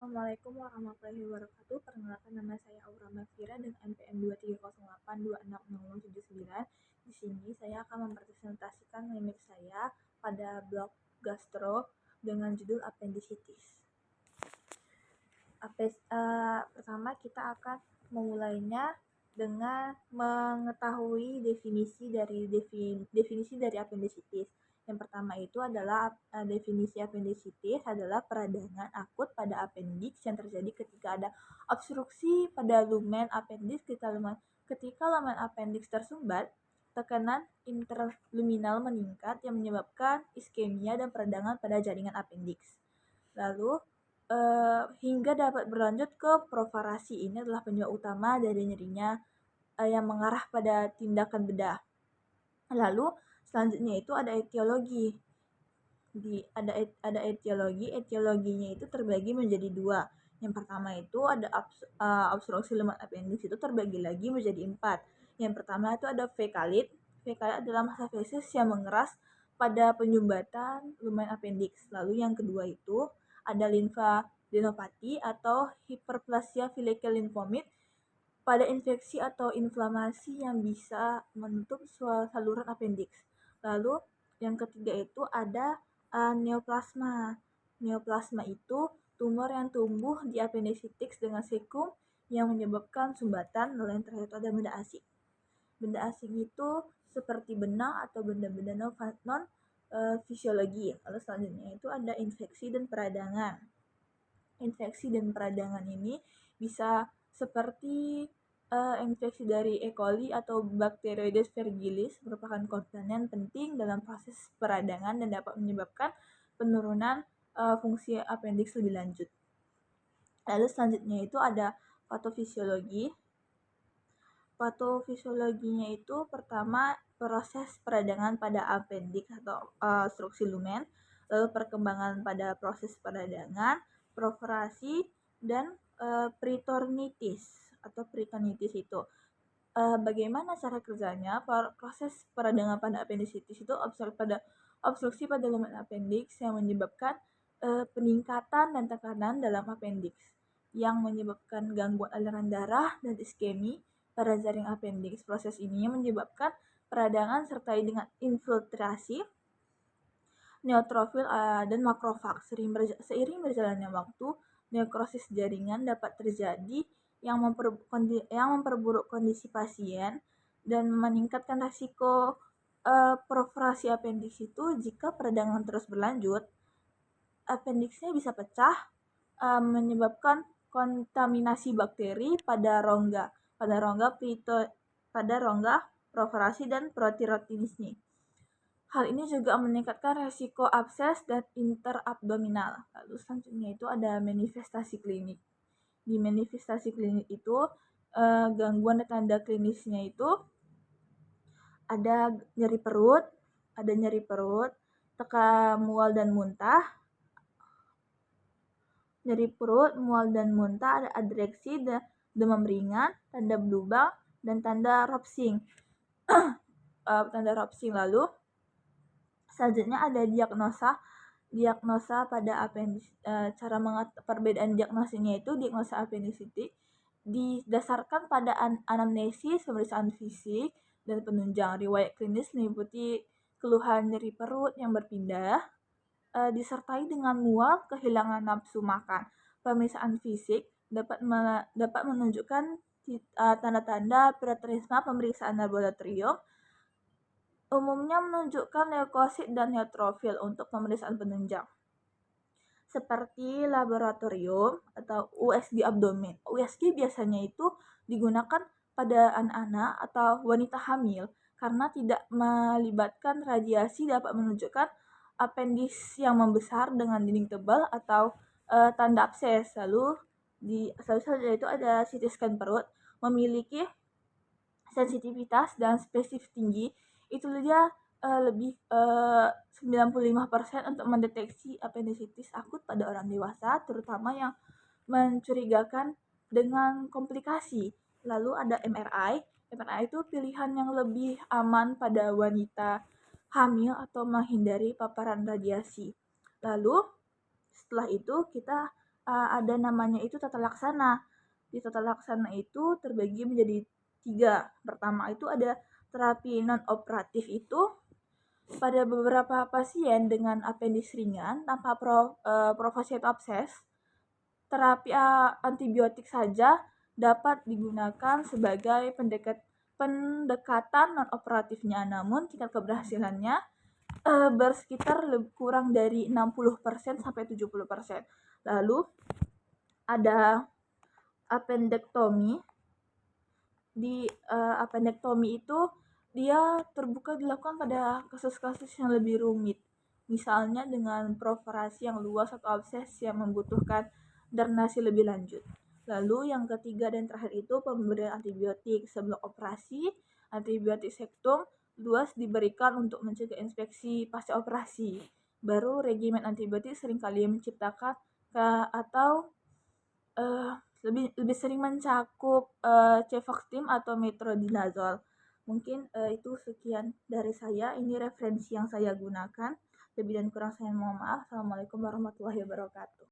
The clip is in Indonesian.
Assalamualaikum warahmatullahi wabarakatuh. Perkenalkan, nama saya Aura Mafira dengan NPM 230826079. Di sini saya akan mempresentasikan klinik saya pada blog gastro dengan judul appendicitis. Pertama kita akan memulainya dengan mengetahui definisi dari appendicitis. Yang pertama itu adalah definisi appendicitis adalah peradangan akut pada appendix yang terjadi ketika ada obstruksi pada lumen appendix. Ketika lumen appendix tersumbat, tekanan interluminal meningkat yang menyebabkan iskemia dan peradangan pada jaringan appendix. Lalu hingga dapat berlanjut ke profarasi. Ini adalah penyebab utama dari nyerinya yang mengarah pada tindakan bedah. Lalu selanjutnya itu ada etiologi. Ada etiologinya itu terbagi menjadi dua. Yang pertama itu ada obstruksi lumen appendix, itu terbagi lagi menjadi 4. Yang pertama itu ada fekalit. Fekalit adalah massa feses yang mengeras pada penyumbatan lumen appendix. Lalu yang kedua itu ada limfadenopati atau hiperplasia follicular lymphomid pada infeksi atau inflamasi yang bisa menutup saluran appendix. Lalu yang ketiga itu ada neoplasma. Neoplasma itu tumor yang tumbuh di appendicitis dengan sekum yang menyebabkan sumbatan. Lalu yang terakhir itu ada benda asing. Benda asing itu seperti benang atau benda-benda non fisiologi. Lalu selanjutnya itu ada infeksi dan peradangan. Infeksi dan peradangan ini bisa seperti infeksi dari E. coli atau Bacteroides virilis merupakan komponen penting dalam proses peradangan dan dapat menyebabkan penurunan fungsi appendix lebih lanjut. Lalu selanjutnya itu ada patofisiologi. Patofisiologinya itu pertama proses peradangan pada appendix atau obstruksi lumen, lalu perkembangan pada proses peradangan, profarasi, dan peritonitis atau peritonitis itu. Bagaimana cara kerjanya? Proses peradangan pada appendicitis itu obstruksi pada lumen appendix yang menyebabkan peningkatan dan tekanan dalam appendix yang menyebabkan gangguan aliran darah dan iskemi pada jaring appendix. Proses ini menyebabkan peradangan sertai dengan infiltrasi neutrofil dan makrofag. Seiring berjalannya waktu, nekrosis jaringan dapat terjadi yang memperburuk kondisi pasien dan meningkatkan risiko perforasi appendix itu. Jika peradangan terus berlanjut, appendixnya bisa pecah, menyebabkan kontaminasi bakteri pada rongga profarasi dan protirotinisme. Hal ini juga meningkatkan resiko abses dan interabdominal. Lalu selanjutnya itu ada manifestasi klinik. Di manifestasi klinik itu gangguan dan tanda klinisnya itu ada nyeri perut, tekan mual dan muntah, ada adreksi, demam ringan, tanda berlubang, dan tanda Ropsing. Lalu selanjutnya ada diagnosa pada appendix. Perbedaan diagnosisnya itu diagnosa appendicitis didasarkan pada anamnesis, pemeriksaan fisik, dan penunjang. Riwayat klinis meliputi keluhan nyeri perut yang berpindah, disertai dengan mual, kehilangan nafsu makan. Pemeriksaan fisik dapat menunjukkan tanda-tanda preterisma. Pemeriksaan laboratorium umumnya menunjukkan leukosit dan neutrofil untuk pemeriksaan penunjang, seperti laboratorium atau USG abdomen. USG biasanya itu digunakan pada anak-anak atau wanita hamil karena tidak melibatkan radiasi, dapat menunjukkan appendix yang membesar dengan dinding tebal atau tanda abses. Lalu selanjutnya itu ada CT scan perut, memiliki sensitivitas dan spesifik tinggi. Itu dia lebih 95% untuk mendeteksi appendicitis akut pada orang dewasa, terutama yang mencurigakan dengan komplikasi. Lalu ada MRI. MRI itu pilihan yang lebih aman pada wanita hamil atau menghindari paparan radiasi. Lalu setelah itu kita ada namanya itu tata laksana. Di tata laksana itu terbagi menjadi 3. Pertama itu ada terapi non operatif itu pada beberapa pasien dengan apendis ringan tanpa provokasi atau abses, terapi antibiotik saja dapat digunakan sebagai pendekatan non operatifnya, namun tingkat keberhasilannya bersekitar kurang dari 60% sampai 70%. Lalu ada appendektomi. Di appendektomi itu dia terbuka dilakukan pada kasus-kasus yang lebih rumit, misalnya dengan perforasi yang luas atau abses yang membutuhkan drenasi lebih lanjut. Lalu yang ketiga dan terakhir itu pemberian antibiotik. Sebelum operasi, antibiotik septum luas diberikan untuk mencegah infeksi pasca operasi. Baru regimen antibiotik seringkali menciptakan atau lebih lebih sering mencakup cefoxitim atau metronidazole. Mungkin itu sekian dari saya. Ini referensi yang saya gunakan. Lebih dan kurang saya mohon maaf. Assalamualaikum warahmatullahi wabarakatuh.